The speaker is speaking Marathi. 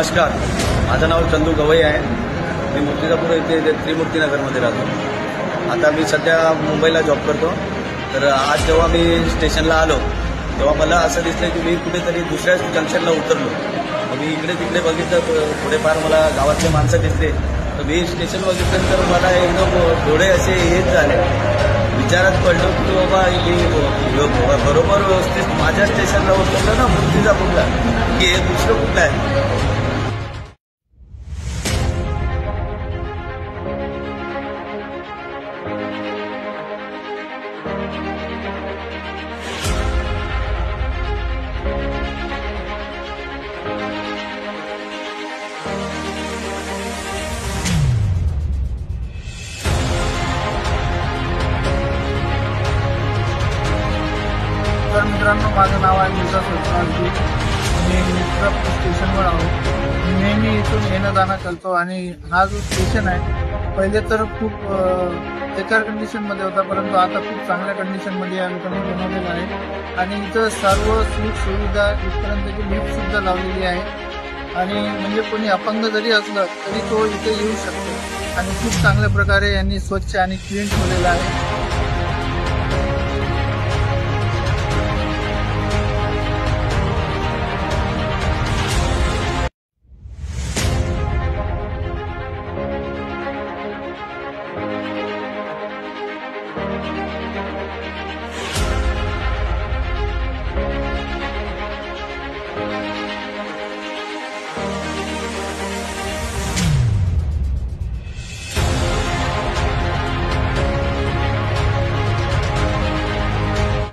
नमस्कार, माझं नाव चंदू गवई आहे। मी मूर्तिजापूर येथे त्रिमूर्तीनगरमध्ये राहतो। आता मी सध्या मुंबईला जॉब करतो। तर आज जेव्हा मी स्टेशनला आलो तेव्हा मला असं दिसलं की मी कुठेतरी दुसऱ्याच जंक्शनला उतरलो। मी इकडे तिकडे बघितलं, थोडेफार मला गावातले माणसं दिसले। तर मी स्टेशन बघितलं तर मला एकदम डोळे असे हेच झाले, विचारात पडलो की बाबा मी बरोबर व्यवस्थित माझ्या स्टेशनला उतरलो ना मूर्तिजापूरला, की हे दुसरं कुठलं आहे। तर मित्रांनो, माझं नाव आहे मिर्झा सुल्तानजी। मी मिर्झापूर स्टेशनवर आहोत। नेहमी इथून येणं जाणं करतो आणि हा जो स्टेशन आहे पहिले तर खूप बेकार कंडिशनमध्ये होता, परंतु आता खूप चांगल्या कंडिशनमध्ये या लोकांनी बनवलेलं आहे। आणि इथं सर्व सुख सुविधा इथपर्यंत की लिफ्टसुद्धा लावलेली आहे। आणि म्हणजे कोणी अपंग जरी असलं तरी तो इथे येऊ शकतो आणि खूप चांगल्या प्रकारे यांनी स्वच्छ आणि क्लीन ठेवलेलं आहे।